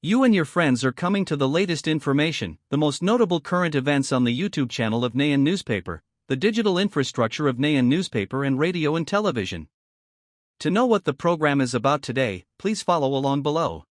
You and your friends are coming to the latest information, the most notable current events on the YouTube channel of Nghe An Newspaper, the digital infrastructure of Nghe An Newspaper and radio and television. To know what the program is about today, please follow along below.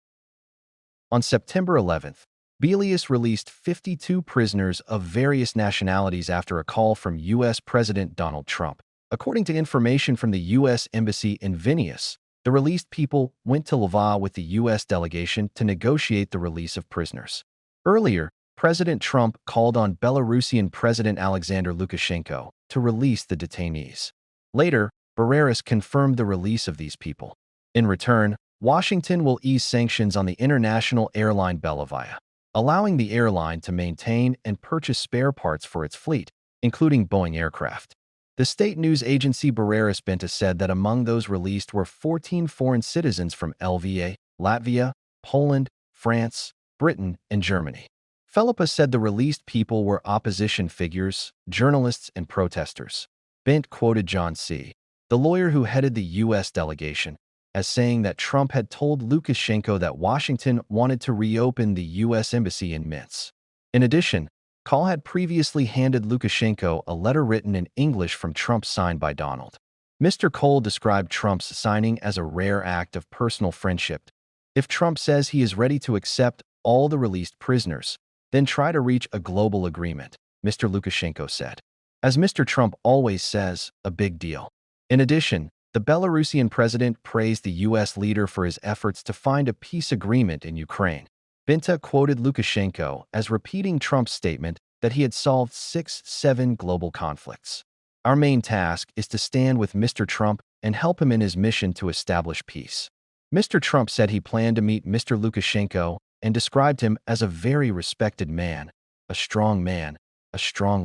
On September 11th, Belarus released 52 prisoners of various nationalities after a call from U.S. President Donald Trump. According to information from the U.S. Embassy in Vilnius, the released people went to Lviv with the U.S. delegation to negotiate the release of prisoners. Earlier, President Trump called on Belarusian President Alexander Lukashenko to release the detainees. Later, Belarus confirmed the release of these people. In return, Washington will ease sanctions on the international airline Belarus, allowing the airline to maintain and purchase spare parts for its fleet, including Boeing aircraft. The state news agency Belarus Benta said that among those released were 14 foreign citizens from Lva, Latvia, Poland, France, Britain, and Germany. Felipa said the released people were opposition figures, journalists, and protesters. Bent quoted John C., the lawyer who headed the U.S. delegation, as saying that Trump had told Lukashenko that Washington wanted to reopen the U.S. embassy in Minsk. In addition, Call had previously handed Lukashenko a letter written in English from Trump signed by Donald. Mr. Cole described Trump's signing as a rare act of personal friendship. If Trump says he is ready to accept all the released prisoners, then try to reach a global agreement, Mr. Lukashenko said. As Mr. Trump always says, a big deal. In addition, the Belarusian president praised the U.S. leader for his efforts to find a peace agreement in Ukraine. Benta quoted Lukashenko as repeating Trump's statement that he had solved 6-7 global conflicts. Our main task is to stand with Mr. Trump and help him in his mission to establish peace. Mr. Trump said he planned to meet Mr. Lukashenko and described him as a very respected man, a strong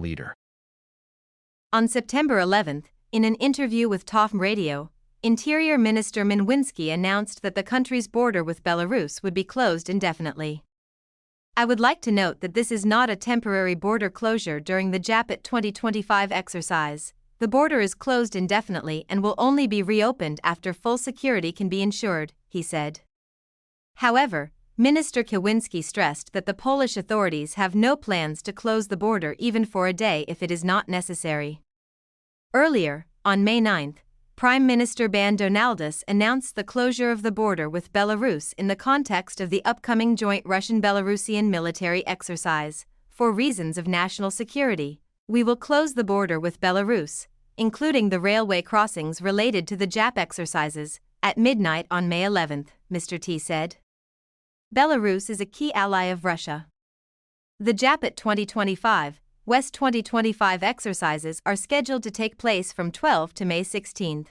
leader. On September 11th, in an interview with TOFM Radio, Interior Minister Minwinsky announced that the country's border with Belarus would be closed indefinitely. I would like to note that this is not a temporary border closure during the Japet 2025 exercise. The border is closed indefinitely and will only be reopened after full security can be ensured, he said. However, Minister Kowinski stressed that the Polish authorities have no plans to close the border even for a day if it is not necessary. Earlier, on May 9th, Prime Minister Ban Donaldus announced the closure of the border with Belarus in the context of the upcoming joint Russian-Belarusian military exercise. For reasons of national security, we will close the border with Belarus, including the railway crossings related to the JAP exercises, at midnight on May 11th, Mr. T said. Belarus is a key ally of Russia. The Japet 2025 West 2025 exercises are scheduled to take place from 12 to May 16.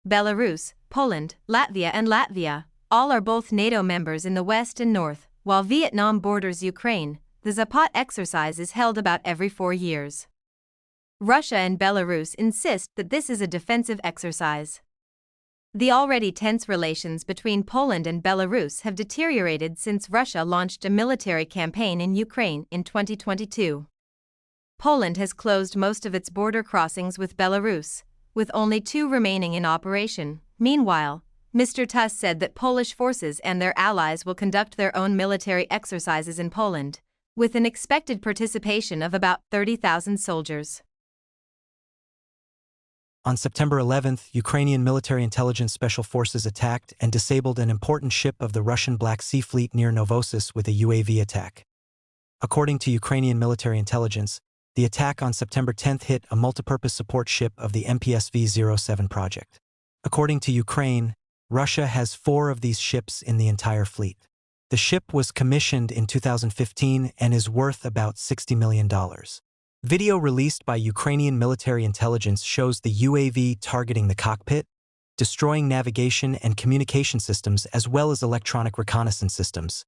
Belarus, Poland, Latvia and Latvia, all are both NATO members in the West and North, while Vietnam borders Ukraine. The Zapad exercise is held about every 4 years. Russia and Belarus insist that this is a defensive exercise. The already tense relations between Poland and Belarus have deteriorated since Russia launched a military campaign in Ukraine in 2022. Poland has closed most of its border crossings with Belarus, with only 2 remaining in operation. Meanwhile, Mr. Tusk said that Polish forces and their allies will conduct their own military exercises in Poland, with an expected participation of about 30,000 soldiers. On September 11th, Ukrainian military intelligence special forces attacked and disabled an important ship of the Russian Black Sea Fleet near Novosibirsk with a UAV attack. According to Ukrainian military intelligence, the attack on September 10th hit a multipurpose support ship of the MPSV-07 project. According to Ukraine, Russia has 4 of these ships in the entire fleet. The ship was commissioned in 2015 and is worth about $60 million. Video released by Ukrainian military intelligence shows the UAV targeting the cockpit, destroying navigation and communication systems as well as electronic reconnaissance systems.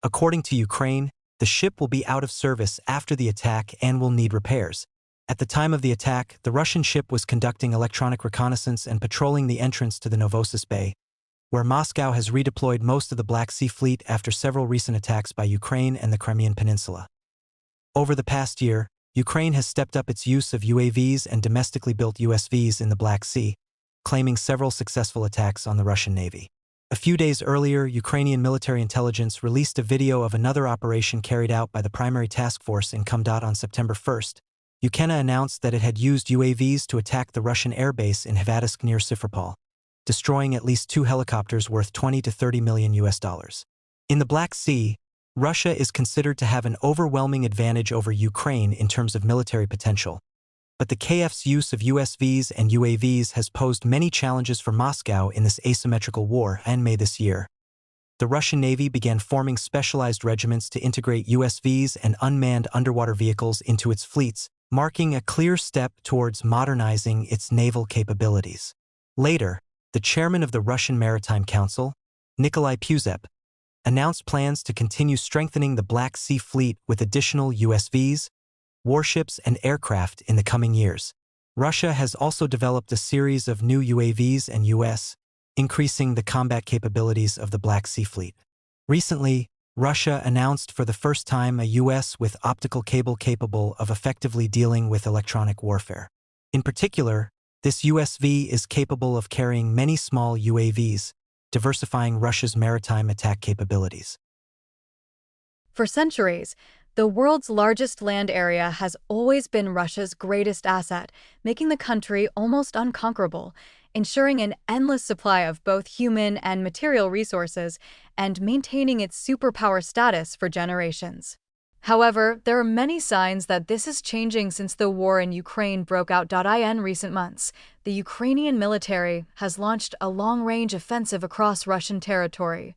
According to Ukraine, the ship will be out of service after the attack and will need repairs. At the time of the attack, the Russian ship was conducting electronic reconnaissance and patrolling the entrance to the Novosibirsk Bay, where Moscow has redeployed most of the Black Sea Fleet after several recent attacks by Ukraine and the Crimean Peninsula. Over the past year, Ukraine has stepped up its use of UAVs and domestically built USVs in the Black Sea, claiming several successful attacks on the Russian Navy. A few days earlier, Ukrainian military intelligence released a video of another operation carried out by the primary task force in Komdat on September 1st. Ukraine announced that it had used UAVs to attack the Russian airbase in Hvatovsk near Simferopol, destroying at least 2 helicopters worth $20 to $30 million. In the Black Sea, Russia is considered to have an overwhelming advantage over Ukraine in terms of military potential. But the KF's use of USVs and UAVs has posed many challenges for Moscow in this asymmetrical war. In May this year, the Russian Navy began forming specialized regiments to integrate USVs and unmanned underwater vehicles into its fleets, marking a clear step towards modernizing its naval capabilities. Later, the chairman of the Russian Maritime Council, Nikolai Puzep, announced plans to continue strengthening the Black Sea Fleet with additional USVs, warships, and aircraft in the coming years. Russia has also developed a series of new UAVs and US, increasing the combat capabilities of the Black Sea Fleet. Recently, Russia announced for the first time a US with optical cable capable of effectively dealing with electronic warfare. In particular, this USV is capable of carrying many small UAVs, diversifying Russia's maritime attack capabilities. For centuries, the world's largest land area has always been Russia's greatest asset, making the country almost unconquerable, ensuring an endless supply of both human and material resources, and maintaining its superpower status for generations. However, there are many signs that this is changing since the war in Ukraine broke out. In recent months, the Ukrainian military has launched a long-range offensive across Russian territory,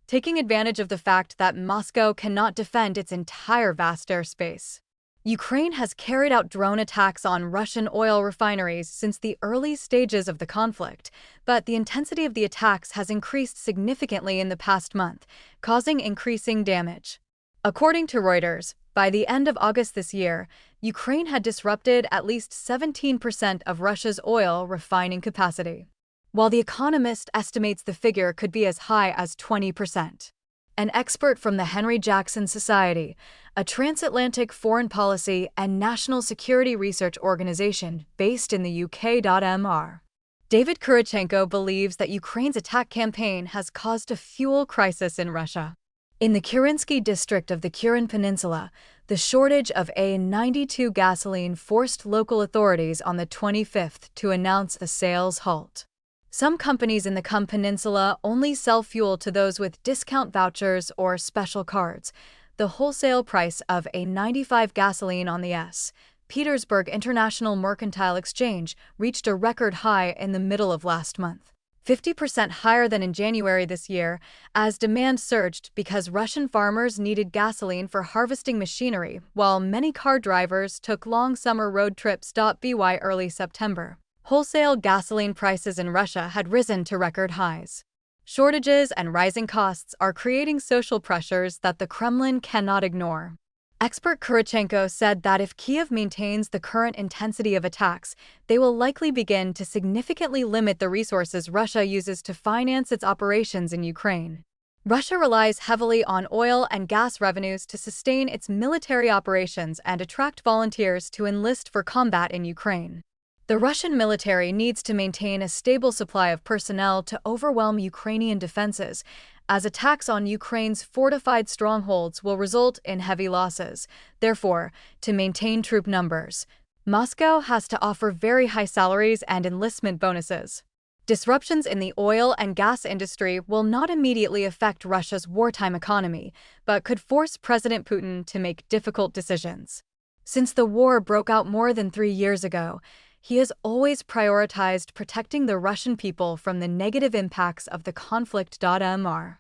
taking advantage of the fact that Moscow cannot defend its entire vast airspace. Ukraine has carried out drone attacks on Russian oil refineries since the early stages of the conflict, but the intensity of the attacks has increased significantly in the past month, causing increasing damage. According to Reuters, by the end of August this year, Ukraine had disrupted at least 17% of Russia's oil refining capacity, while The Economist estimates the figure could be as high as 20%. An expert from the Henry Jackson Society, a transatlantic foreign policy and national security research organization based in the UK.Mr. David Kurichenko believes that Ukraine's attack campaign has caused a fuel crisis in Russia. In the Kurinsky district of the Kurin Peninsula, the shortage of A92 gasoline forced local authorities on the 25th to announce a sales halt. Some companies in the Kum Peninsula only sell fuel to those with discount vouchers or special cards. The wholesale price of A95 gasoline on the St. Petersburg International Mercantile Exchange reached a record high in the middle of last month, 50% higher than in January this year, as demand surged because Russian farmers needed gasoline for harvesting machinery, while many car drivers took long summer road trips. By early September, wholesale gasoline prices in Russia had risen to record highs. Shortages and rising costs are creating social pressures that the Kremlin cannot ignore. Expert Kurichenko said that if Kiev maintains the current intensity of attacks, they will likely begin to significantly limit the resources Russia uses to finance its operations in Ukraine. Russia relies heavily on oil and gas revenues to sustain its military operations and attract volunteers to enlist for combat in Ukraine. The Russian military needs to maintain a stable supply of personnel to overwhelm Ukrainian defenses, as attacks on Ukraine's fortified strongholds will result in heavy losses. Therefore, to maintain troop numbers, Moscow has to offer very high salaries and enlistment bonuses. Disruptions in the oil and gas industry will not immediately affect Russia's wartime economy, but could force President Putin to make difficult decisions. Since the war broke out more than 3 years ago, he has always prioritized protecting the Russian people from the negative impacts of the conflict. Mr.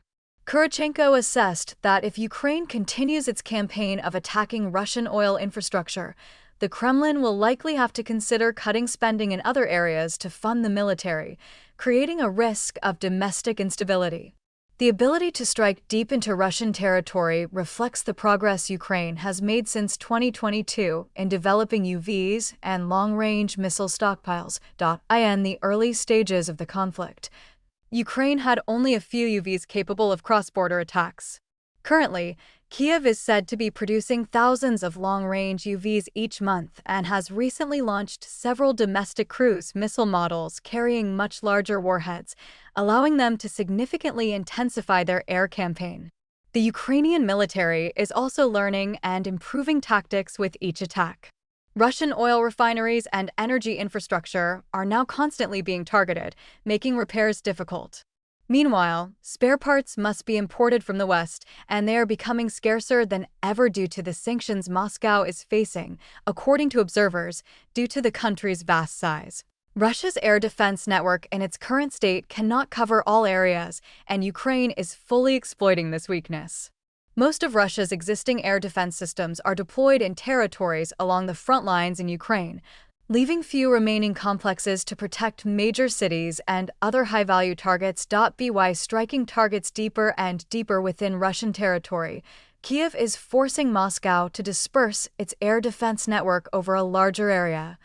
Kurichenko assessed that if Ukraine continues its campaign of attacking Russian oil infrastructure, the Kremlin will likely have to consider cutting spending in other areas to fund the military, creating a risk of domestic instability. The ability to strike deep into Russian territory reflects the progress Ukraine has made since 2022 in developing UVs and long-range missile stockpiles. In the early stages of the conflict, Ukraine had only a few UVs capable of cross-border attacks. Currently, Kyiv is said to be producing thousands of long-range UVs each month and has recently launched several domestic cruise missile models carrying much larger warheads, allowing them to significantly intensify their air campaign. The Ukrainian military is also learning and improving tactics with each attack. Russian oil refineries and energy infrastructure are now constantly being targeted, making repairs difficult. Meanwhile, spare parts must be imported from the West, and they are becoming scarcer than ever due to the sanctions Moscow is facing, according to observers, due to the country's vast size. Russia's air defense network in its current state cannot cover all areas, and Ukraine is fully exploiting this weakness. Most of Russia's existing air defense systems are deployed in territories along the front lines in Ukraine, leaving few remaining complexes to protect major cities and other high-value targets. By striking targets deeper and deeper within Russian territory, Kyiv is forcing Moscow to disperse its air defense network over a larger area,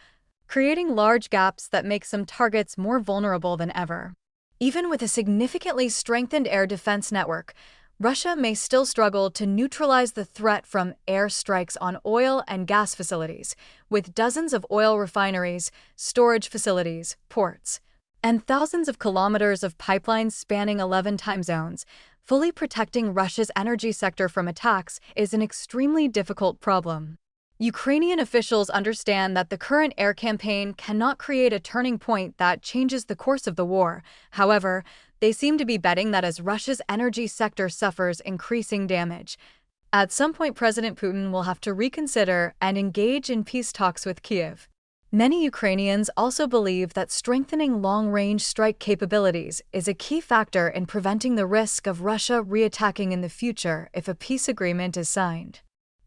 creating large gaps that make some targets more vulnerable than ever. Even with a significantly strengthened air defense network, Russia may still struggle to neutralize the threat from air strikes on oil and gas facilities, with dozens of oil refineries, storage facilities, ports, and thousands of kilometers of pipelines spanning 11 time zones. Fully protecting Russia's energy sector from attacks is an extremely difficult problem. Ukrainian officials understand that the current air campaign cannot create a turning point that changes the course of the war. However, they seem to be betting that as Russia's energy sector suffers increasing damage, at some point President Putin will have to reconsider and engage in peace talks with Kyiv. Many Ukrainians also believe that strengthening long-range strike capabilities is a key factor in preventing the risk of Russia reattacking in the future if a peace agreement is signed.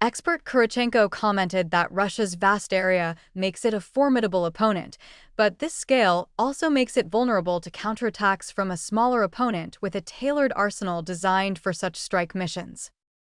Expert Kurichenko commented that Russia's vast area makes it a formidable opponent, but this scale also makes it vulnerable to counterattacks from a smaller opponent with a tailored arsenal designed for such strike missions.